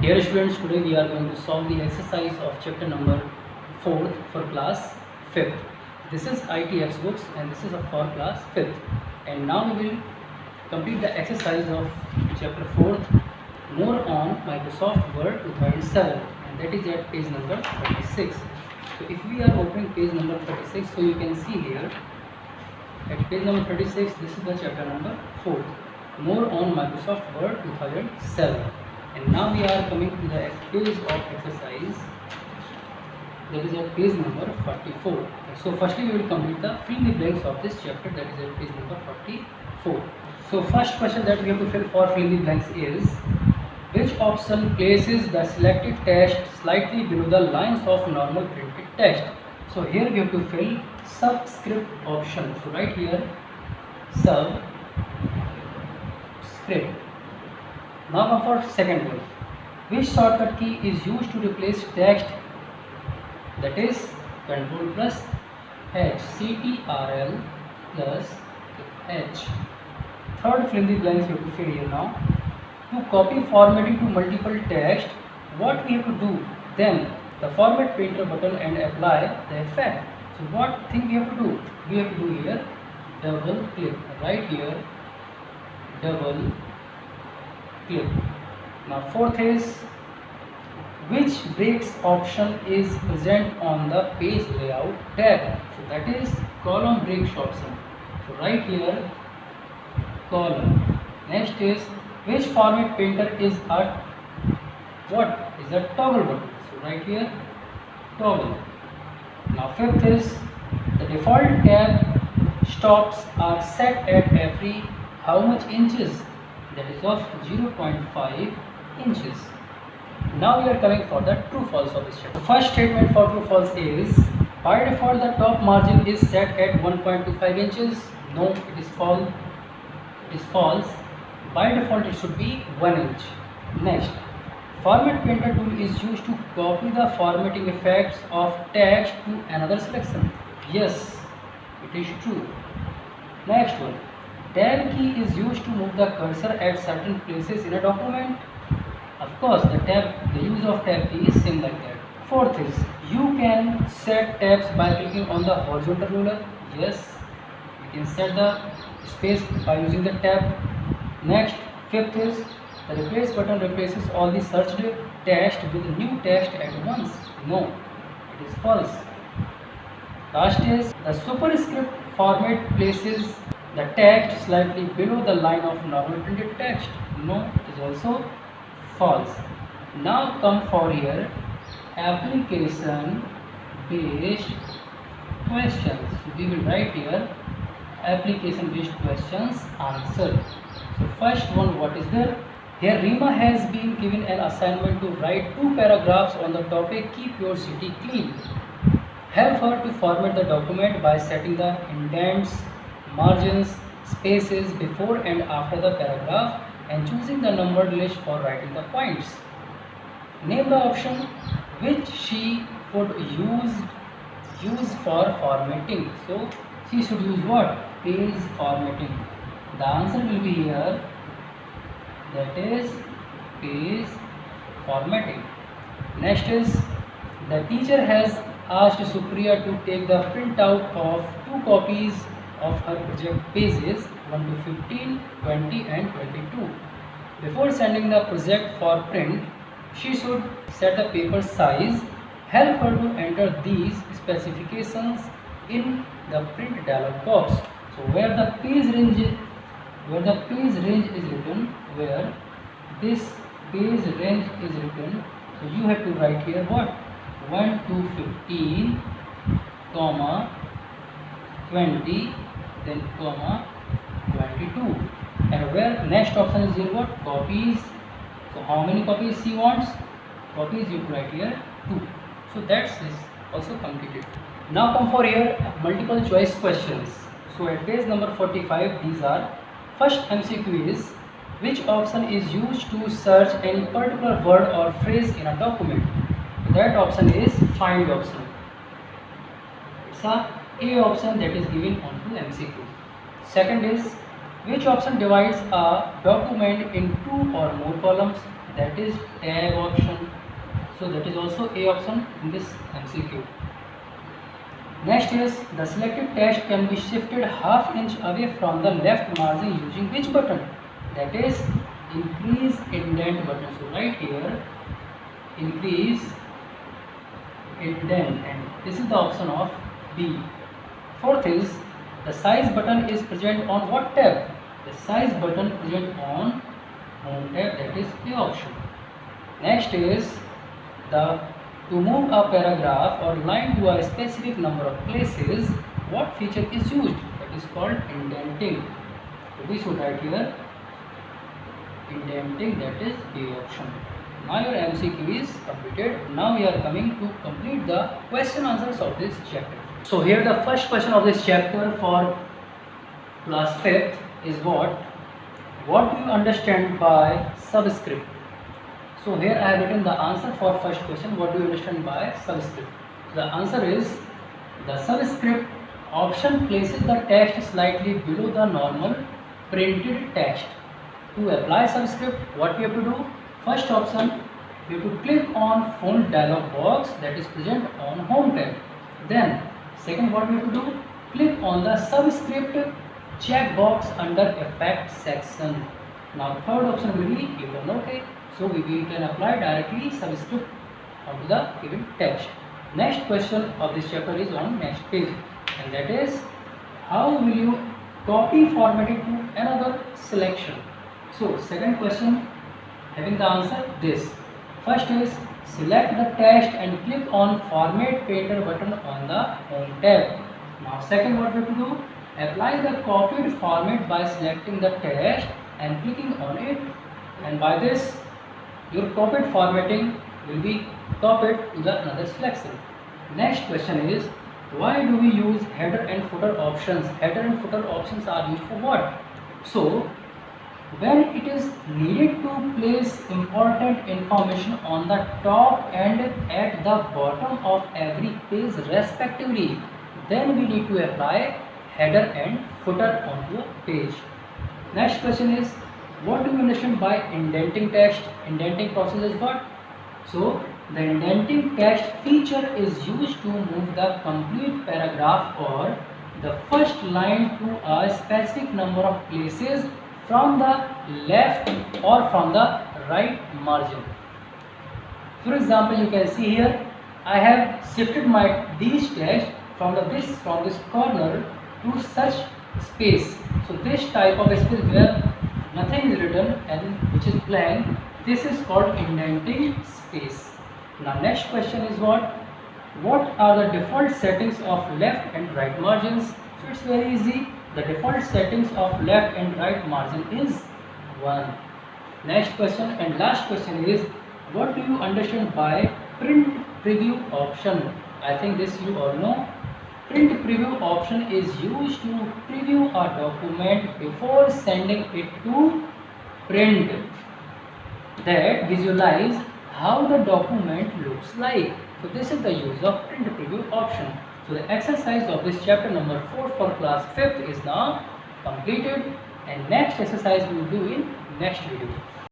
Dear students, today we are going to solve the exercise of chapter number 4th for class 5th. This is ITX books and this is for class 5th. And now we will complete the exercise of chapter 4th more on Microsoft Word 2007, and that is at page number 36. So if we are opening page number 36, so you can see here at page number 36, this is the chapter number 4, more on Microsoft Word 2007. And now we are coming to the page of exercise, that is at page number 44. So firstly we will complete the fill in the blanks of this chapter, that is at page number 44. So first question that we have to fill for fill in the blanks is, which option places the selected text slightly below the lines of normal printed text? So here we have to fill subscript option. So right here subscript. Now come for second one. Which shortcut key is used to replace text? That is Ctrl plus H, CTRL plus H. Third fill in the blanks we have to fill here now. To copy formatting to multiple text, what we have to do? Then the format painter button and apply the effect. So what thing we have to do? We have to do here double click. Right here double click. Now fourth is, which breaks option is present on the page layout tab? So that is column breaks option. So right here column. Next is, which format painter is a what? Is a toggle button. So right here toggle. Now fifth is, the default tab stops are set at every how much inches? That is of 0.5 inches. Now we are coming for the true false of this chapter. The first statement for true false is, by default the top margin is set at 1.25 inches. No, it is false. It is false. By default it should be 1 inch. Next, format painter tool is used to copy the formatting effects of text to another selection. Yes, it is true. Next one, tab key is used to move the cursor at certain places in a document. Of course, the use of tab key is same like that. Fourth is, you can set tabs by clicking on the horizontal ruler. Yes, you can set the space by using the tab. Next, fifth is, the replace button replaces all the searched text with new text at once. No, it is false. Last is, the superscript format places the text slightly below the line of normal printed text. No, it is also false. Now come for here application based questions. So we will write here application based questions answer. So first one, what is there? Here Rima has been given an assignment to write 2 paragraphs on the topic keep your city clean. Help her to format the document by setting the indents, margins, spaces before and after the paragraph and choosing the numbered list for writing the points. Name the option which she could use for formatting. So she should use what? Page formatting. The answer will be here, that is page formatting. Next is, the teacher has asked Supriya to take the printout of 2 copies of her project pages 1 to 15, 20 and 22. Before sending the project for print, she should set the paper size. Help her to enter these specifications in the print dialog box. So where the page range is written, where this page range is written, so you have to write here what? 1 to 15, comma 20, then comma 22. And where next option is here what? Copies. So how many copies she wants? Copies you write here 2. So that's this also completed. Now come for here multiple choice questions. So at page number 45, these are. First MCQ is, which option is used to search any particular word or phrase in a document? So that option is find option. It's a option that is given onto MCQ. Second is, which option divides a document in 2 or more columns? that is tab option. So that is also A option in this MCQ. Next is the selected text can be shifted half inch away from the left margin using which button? That is increase indent button. So right here increase indent, and this is the option of B. Fourth is the size button is present on what tab? The size button present on home tab, that is A option. Next is the to move a paragraph or line to a specific number of places, what feature is used? That is called indenting. So we should write here indenting, that is B option. Now your MCQ is completed. Now we are coming to complete the question answers of this chapter. So here the first question of this chapter for class 5th is what do you understand by subscript? So here I have written the answer for first question, what do you understand by subscript? The answer is the subscript option places the text slightly below the normal printed text. To apply subscript, what we have to do? First option, you have to click on font dialog box that is present on home tab. Then second, what we have to do? Click on the subscript checkbox under effect section. Now third option will be given OK. So we can apply directly subscript onto the given text. Next question of this chapter is on next page, and that is how will you copy formatting to another selection? So second question having the answer this. First is select the text and click on format painter button on the home tab. Now second, what we have to do? Apply the copied format by selecting the text and clicking on it, and by this your copied formatting will be copied to the another selection. Next question is why do we use header and footer options? Header and footer options are used for what? So when it is needed to place important information on the top and at the bottom of every page respectively, then we need to apply header and footer onto a page. Next question is what do you understand by indenting text? Indenting process is what? So the indenting text feature is used to move the complete paragraph or the first line to a specific number of places from the left or from the right margin. For example, you can see here I have shifted these text from this corner to such space. So this type of space where nothing is written and which is blank, this is called indenting space. Now next question is what are the default settings of left and right margins? So it's very easy. The default settings of left and right margin is 1. Next question and last question is what do you understand by print preview option? I think this you all know. Print preview option is used to preview a document before sending it to print, that visualize how the document looks like. So this is the use of print preview option. So the exercise of this chapter number 4 for class 5th is now completed, and next exercise we will do in next video.